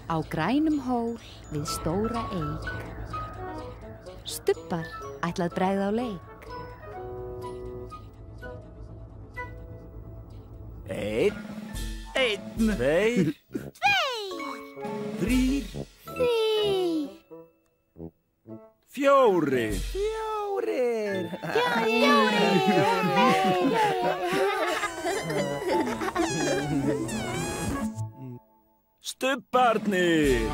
Á grænum hól við stóra eik. Stubbar ætla að bregða á leik. Einn, tveir, þrír, fjórir. Stubbarnir.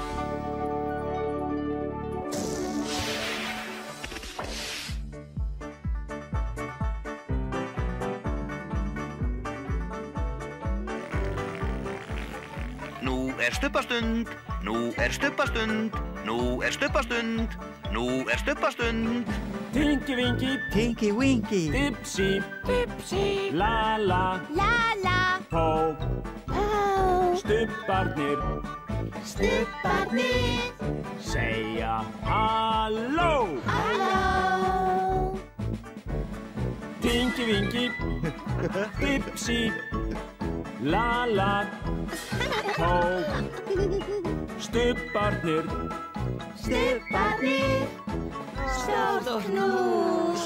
Nú er stubbastund, nú er stubbastund, nú er stubbastund, nú er stubbastund. Tinky Winky, Tinky Winky, Dipsy, Lala, Pó. Stubbarnir segja halló. Tinky Winky, Dipsy, Lala, Pó. Stubbarnir Stórt knús.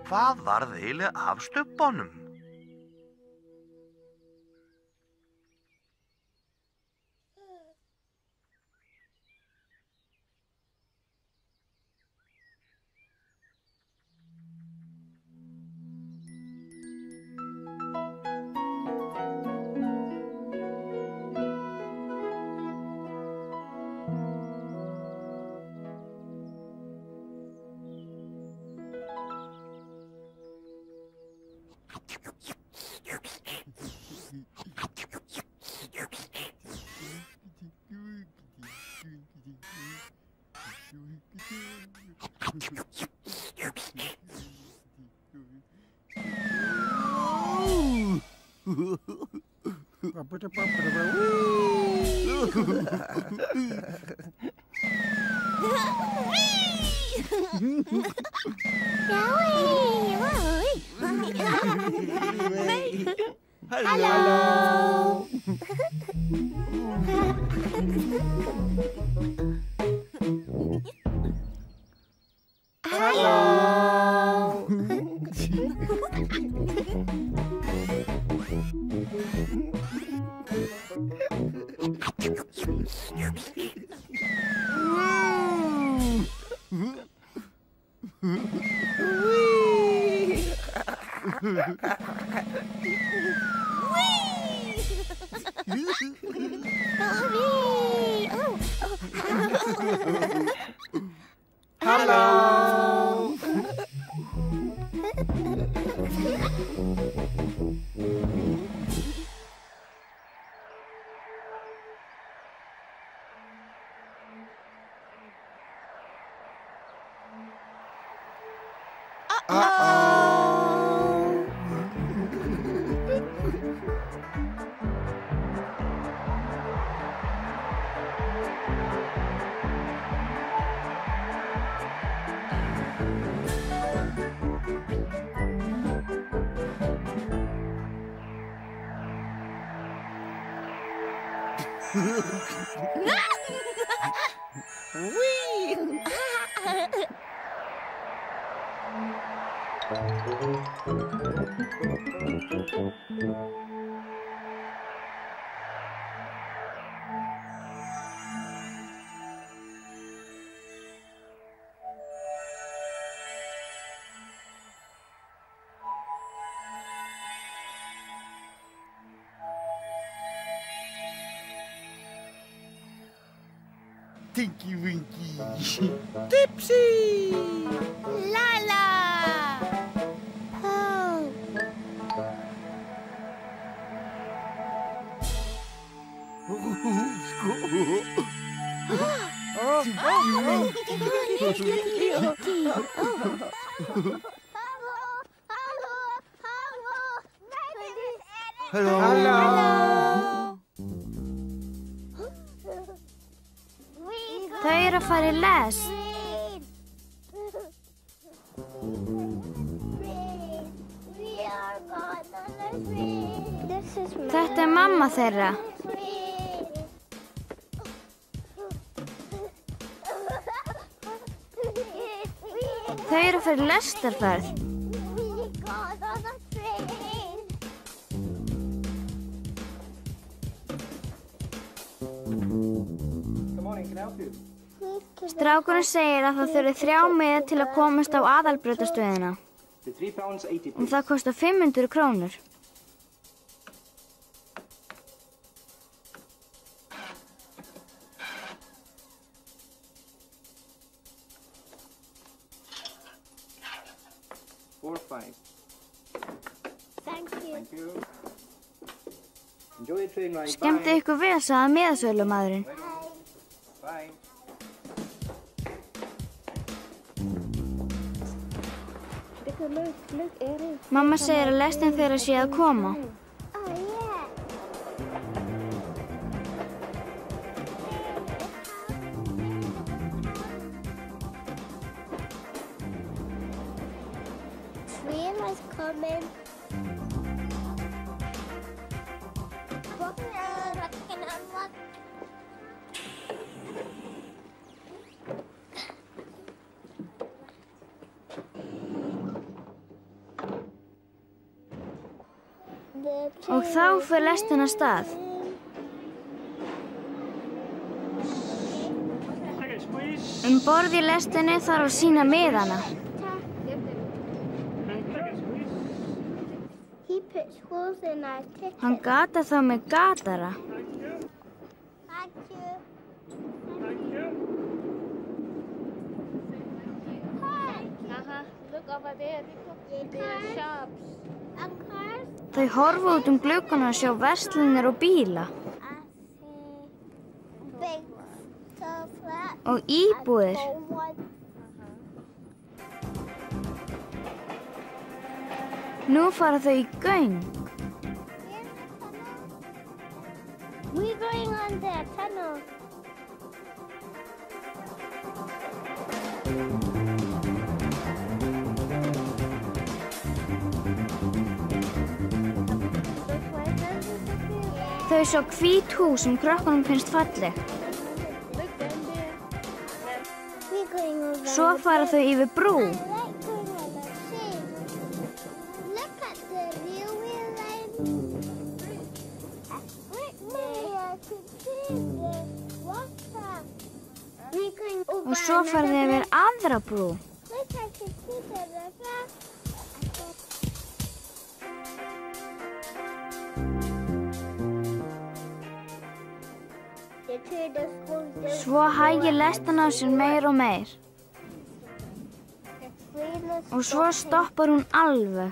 Hvað varð eiginlega af stubbanum? Hello. Tinky Winky, Dipsy, Lala. Þau eru að fara í lest. Þetta er mamma þeirra. Þau eru að fara í lestarferð. Strákurinn segir að það þurfi 3 miða til að komast á aðalbrautastöðina. Og það kostar 500 krónur. Skemmti ykkur vel, sagði miðasölumaðurinn. Mamma segir að lestin þeirra sé að koma. Og þá fer lestin af stað. Borð í lestinni þarf að sýna miðana. Hann gata þá með gatara. Þau horfa út gluggann og sjá verslanir og bíla. Og íbúðir. Nú fara þau í göng. We're going on the tunnel. Þau sjá hvít hús sem krökkunum finnst falleg. Svo fara þau yfir brú. Og svo fara þau yfir aðra brú. Svo hægir lestin á sér meir og meir. Og svo stoppar hún alveg.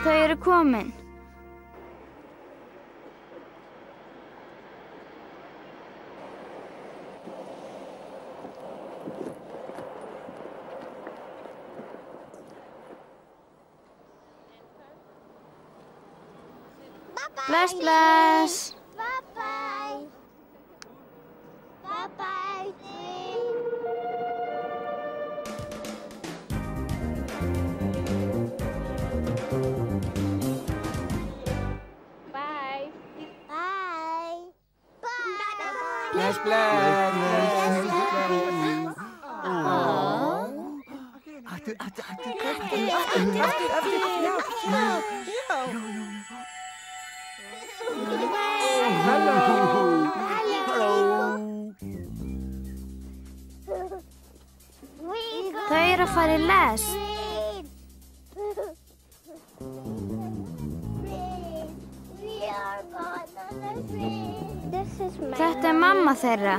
Þau eru komin. Bless, bless. Bye-bye. Bye-bye. Bye. Bye. Bye. Bless, bless. Þau eru að fara í lest. Þetta er mamma þeirra.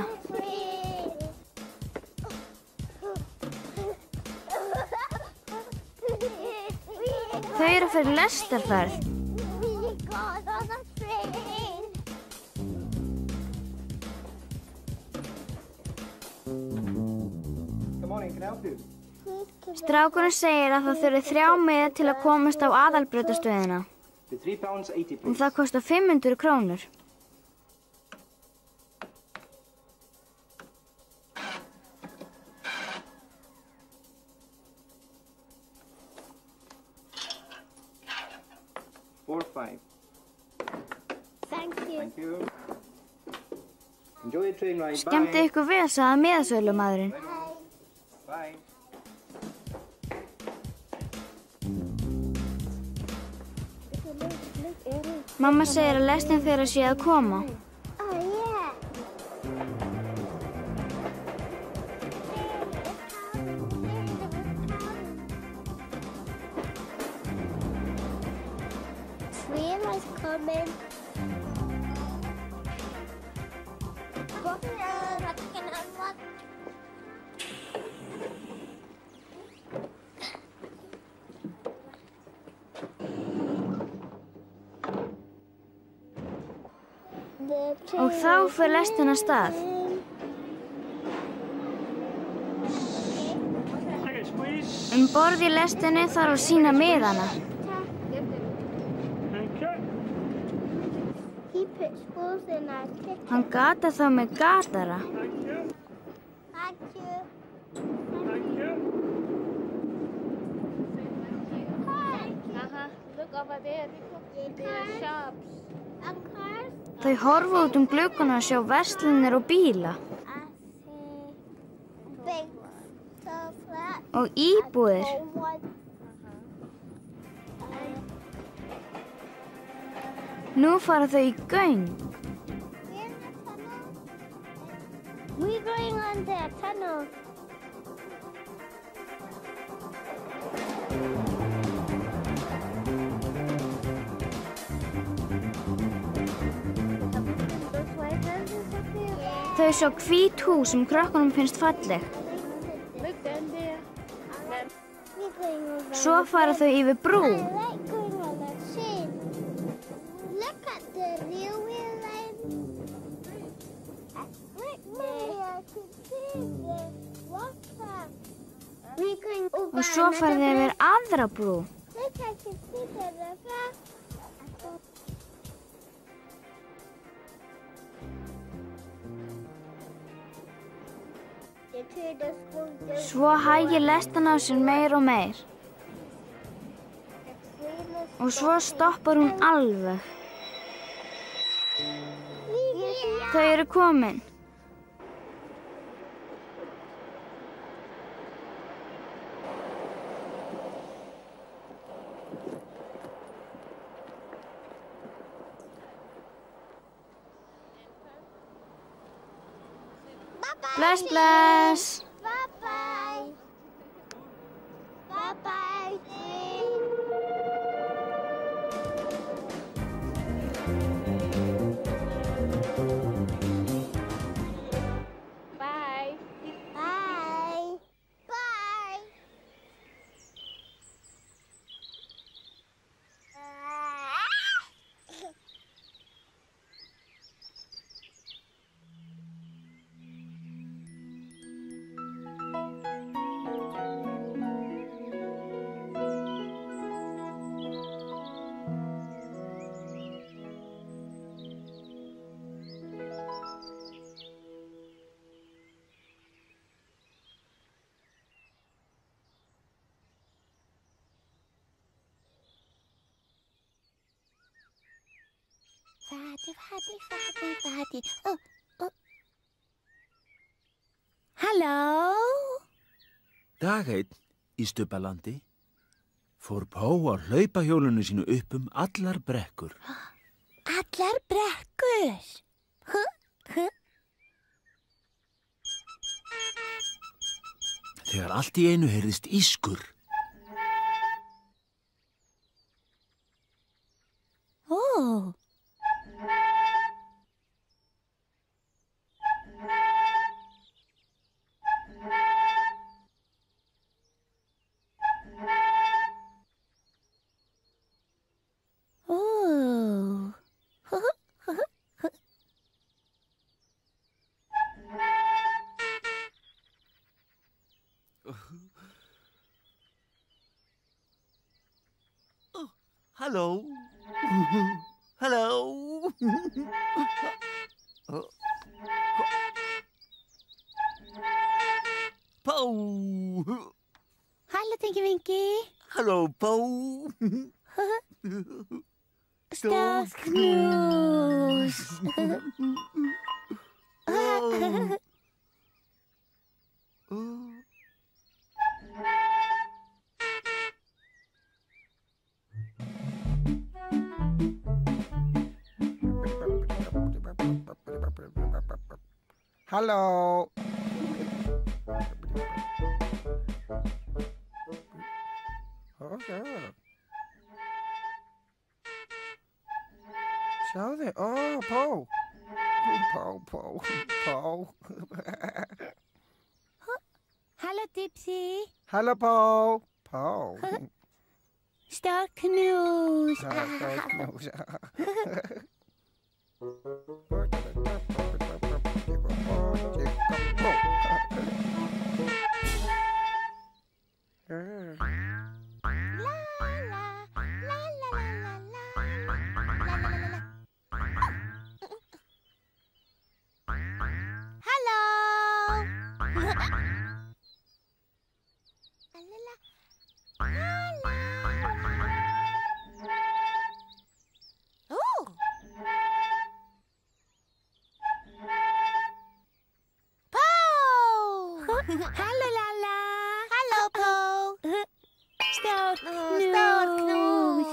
Þau eru að fara í lestarferð. Strákurinn segir að það þurfi 3 miða til að komast á aðalbrautastöðina. Og það kostar 500 krónur. Skemmti ykkur vel, sagði miðasölumaðurinn. Mamma segir að lestin þeirra sé að koma. Og þá fer lestin af stað. Borð í lestinni þarf að sýna miðana. Hann gata þá með gatara. Þau horfa út gluggana og sjá verslanir og bíla. Og íbúðir. Nú fara þau í göng. We're going on the tunnel. Þau sjá hvít hús sem krökkunum finnst falleg. Svo fara þau yfir brú. Og svo fara þau yfir aðra brú. Svo hægir lestin á sér meir og meir. Og svo stoppar hún alveg. Þau eru komin. Bless, bless. Bye-bye. Bye-bye. Bye. Bye. Bye. Fati. Halló? Dag einn í Stubbalandi fór Pó á hlaupahjólinu sínu upp allar brekkur. Allar brekkur? Þegar allt í einu heyrðist ískur. Ó. Hallo. Hallo. Po. Hallo, Tinky Winky. Hallo, Po. Stadsknus. Hallo. Sjáðu, Pó. Pó. Hallo, Dipsy. Hallo, Pó. Pó. Stór knús. Hallo, Lala. Hallo, Po. Stór knús.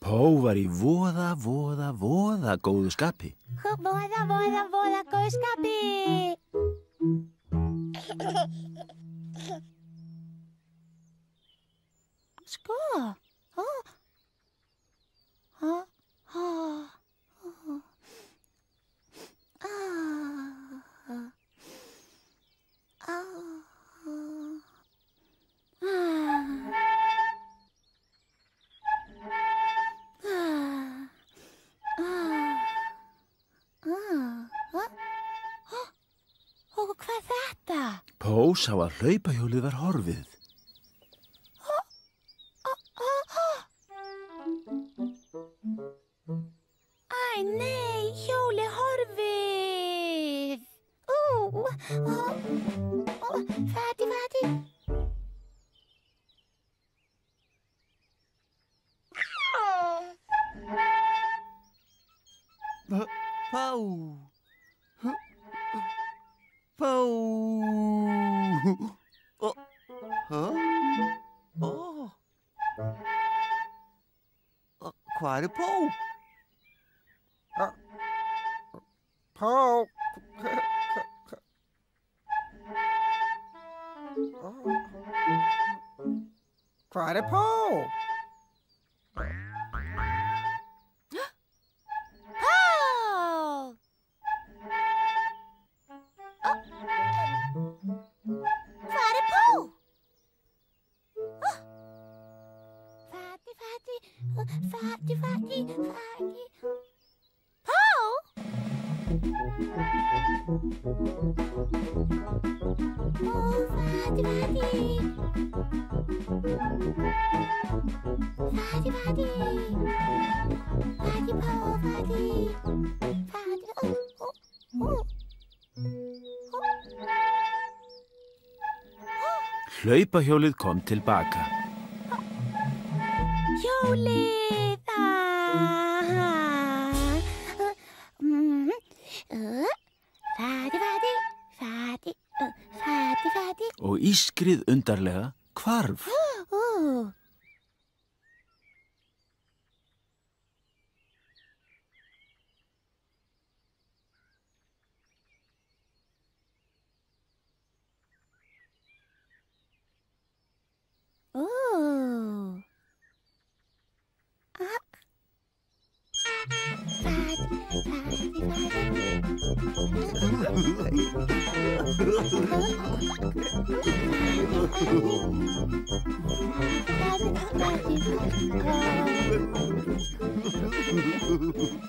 Pó var í voða góðu skapi. Voða góð skapi. Sko. Og hvað er þetta? Pó sá að hlaupahjólið var horfið. Æ, nei, hjólið horfið. Fati. Pó. Pó. Hvað er Pó? Pó. Hvað er Pó? Fati. Hlaupahjólið kom tilbaka. Hjólið! Fati. Og ískrið undarlega hvarf.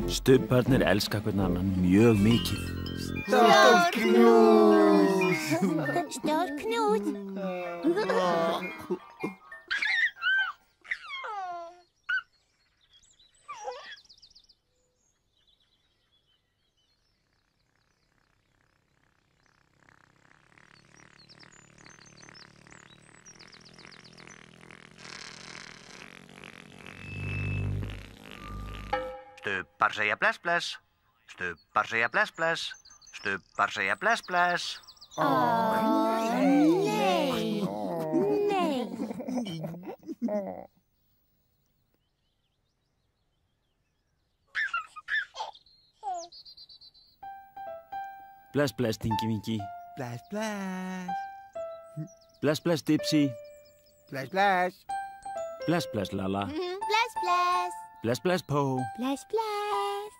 Stubbarnir elska hvern annan mjög mikið. Stór knús. Stór knús. Stubbar segja bless bless. Stubbar segja bless bless. Stubbar segja bless bless. Nei. Nei. Bless, bless, Tingi Vingi. Bless, bless. Bless, bless, Dipsy. Bless, bless. Bless, bless, Lala. Bless, bless. Bless, bless, Po. Bless, bless.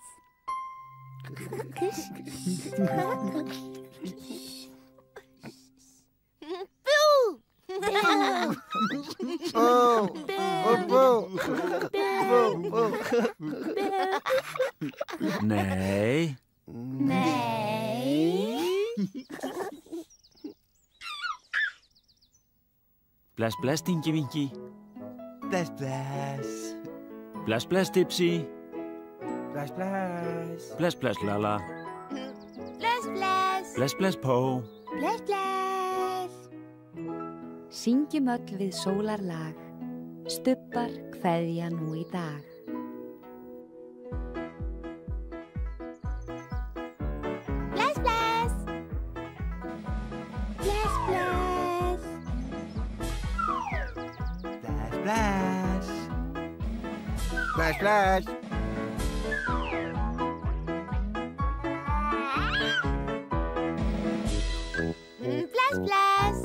Boo! Oh, oh, oh. Nei. Nei. Bless, bless, Tingi Vingi. Bless, bless. Bless, bless, Dipsy. Bless, bless. Bless, bless, Lala. Bless, bless. Bless, bless, Po. Bless, bless. Syngjum öll við sólarlag, stubbar kveðja nú í dag. Bless, bless. Bless, bless. Bless, bless. Bless, bless. Bless, bless.